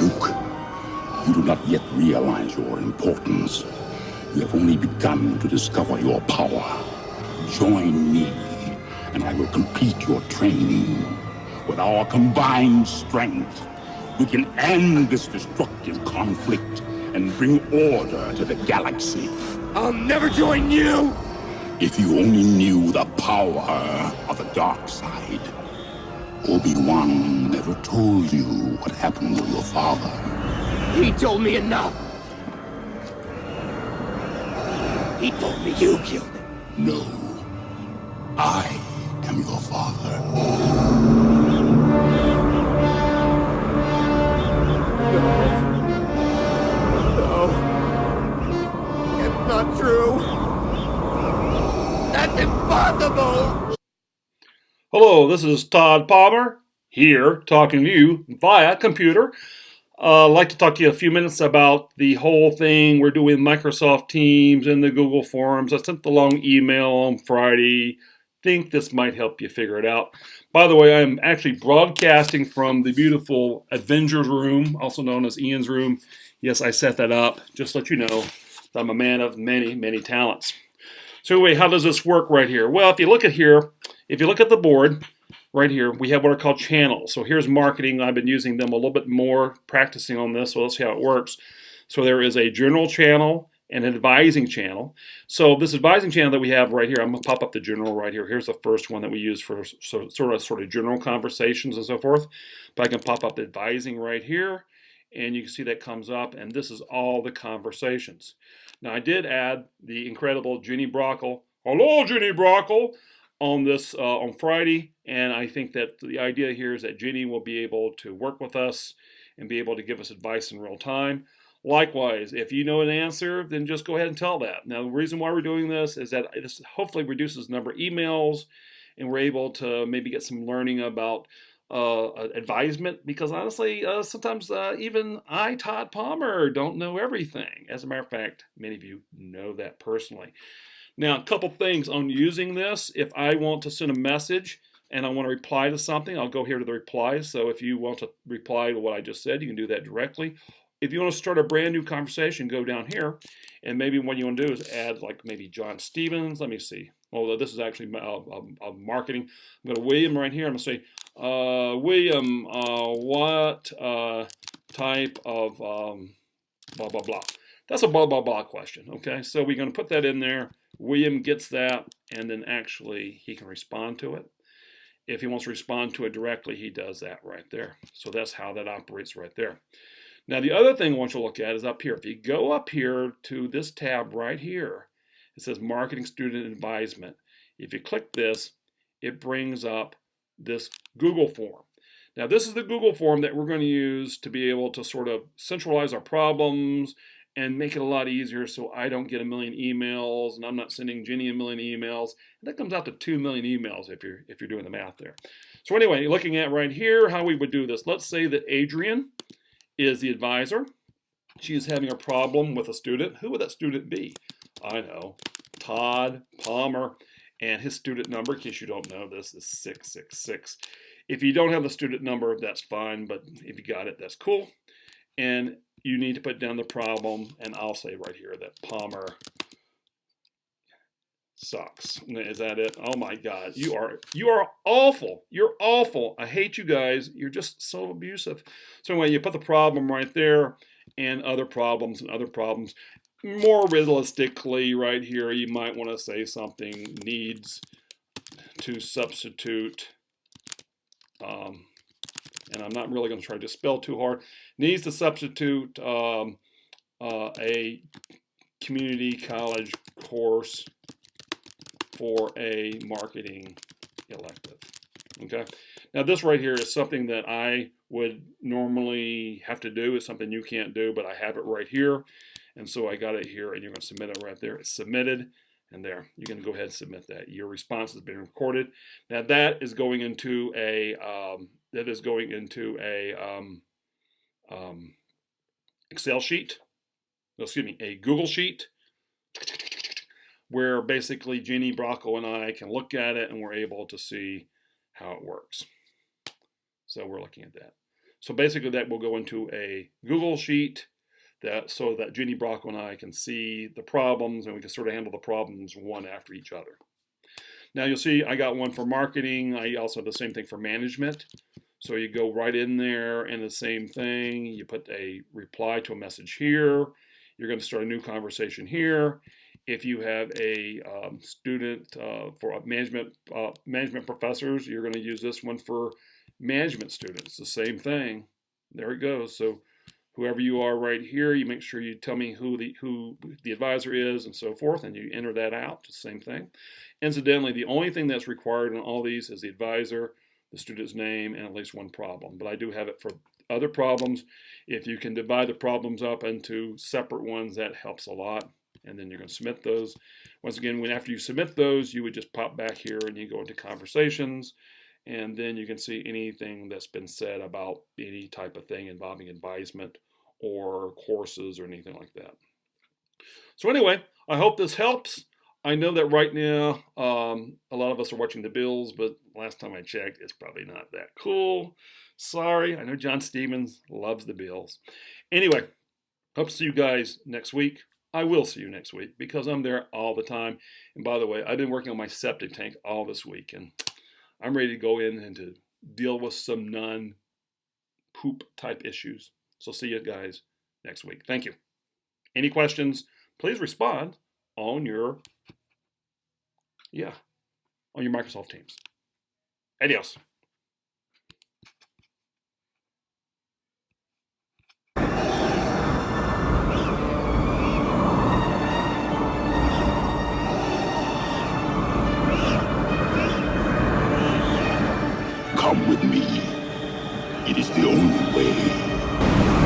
Luke, you do not yet realize your importance. You have only begun to discover your power. Join me, and I will complete your training. With our combined strength, we can end this destructive conflict and bring order to the galaxy. I'll never join you! If you only knew the power of the dark side. Obi-Wan never told you what happened to your father. He told me enough! He told me you killed him. No. I am your father. No. It's not true. That's impossible! Hello, this is Todd Palmer, here, talking to you via computer. I'd like to talk to you a few minutes about the whole thing we're doing Microsoft Teams and the Google Forms. I sent the long email on Friday. Think this might help you figure it out. By the way, I'm actually broadcasting from the beautiful Avengers room, also known as Ian's room. Yes, I set that up. Just to let you know, I'm a man of many, many talents. So anyway, how does this work right here? Well, if you look at here, if you look at the board, right here, we have what are called channels. So here's marketing. I've been using them a little bit more, practicing on this, so let's see how it works. So there is a general channel and an advising channel. So this advising channel that we have right here, I'm going to pop up the general right here. Here's the first one that we use for sort of general conversations and so forth. But I can pop up the advising right here, and you can see that comes up, and this is all the conversations. Now, I did add the incredible Jenny Brockle. Hello, Jenny Brockle, on this on Friday, and I think that the idea here is that Jenny will be able to work with us and be able to give us advice in real time. Likewise, if you know an answer, then just go ahead and tell that. Now, the reason why we're doing this is that this hopefully reduces the number of emails, and we're able to maybe get some learning about advisement, because honestly, sometimes even I, Todd Palmer, don't know everything. As a matter of fact, many of you know that personally. Now, a couple things on using this. If I want to send a message and I want to reply to something, I'll go here to the replies. So if you want to reply to what I just said, you can do that directly. If you want to start a brand new conversation, go down here, and maybe what you want to do is add like maybe John Stevens. Let me see. Although this is actually marketing. I'm going to William right here. I'm going to say, William, what type of blah, blah, blah. That's a blah, blah, blah question, okay? So we're going to put that in there. William gets that, and then actually he can respond to it. If he wants to respond to it directly, he does that right there. So that's how that operates right there. Now, the other thing I want you to look at is up here. If you go up here to this tab right here, it says Marketing Student Advisement. If you click this, it brings up this Google form. Now, this is the Google form that we're going to use to be able to sort of centralize our problems and make it a lot easier so I don't get a million emails and I'm not sending Jenny a million emails. And that comes out to 2 million emails if you're doing the math there. So anyway, looking at right here how we would do this. Let's say that Adrian is the advisor. She is having a problem with a student. Who would that student be? I know, Todd Palmer, and his student number, in case you don't know this, is 666. If you don't have the student number, that's fine, but if you got it, that's cool. And you need to put down the problem, and I'll say right here that Palmer sucks. Is that it? Oh my God, you are awful. You're awful. I hate you guys. You're just so abusive. So anyway, you put the problem right there, and other problems and other problems. More realistically, right here, you might want to say something needs to substitute. And I'm not really going to try to spell too hard. Needs to substitute a community college course for a marketing elective. Okay. Now this right here is something that I would normally have to do. It's something you can't do, but I have it right here. And so I got it here, and you're going to submit it right there. It's submitted, and there. You can go ahead and submit that. Your response has been recorded. Now that is going into a Excel sheet. No, excuse me, a Google sheet, where basically Jenny Brockle and I can look at it, and we're able to see how it works. So we're looking at that. So basically that will go into a Google Sheet so that Jeannie Brocco and I can see the problems, and we can sort of handle the problems one after each other. Now you'll see I got one for marketing. I also have the same thing for management. So you go right in there and the same thing. You put a reply to a message here. You're going to start a new conversation here. If you have a student for management professors, you're going to use this one for management students. The same thing. There it goes. So whoever you are right here, you make sure you tell me who the advisor is and so forth, and you enter that out. The same thing. Incidentally, the only thing that's required in all these is the advisor, the student's name, and at least one problem. But I do have it for other problems. If you can divide the problems up into separate ones, that helps a lot. And then you're going to submit those. Once again, after you submit those, you would just pop back here and you go into conversations. And then you can see anything that's been said about any type of thing involving advisement or courses or anything like that. So anyway, I hope this helps. I know that right now a lot of us are watching the Bills, but last time I checked, it's probably not that cool. Sorry, I know John Stevens loves the Bills. Anyway, hope to see you guys next week. I will see you next week because I'm there all the time. And by the way, I've been working on my septic tank all this week, and I'm ready to go in and to deal with some non-poop type issues. So see you guys next week. Thank you. Any questions, please respond on your Microsoft Teams. Adios. Come with me. It is the only way.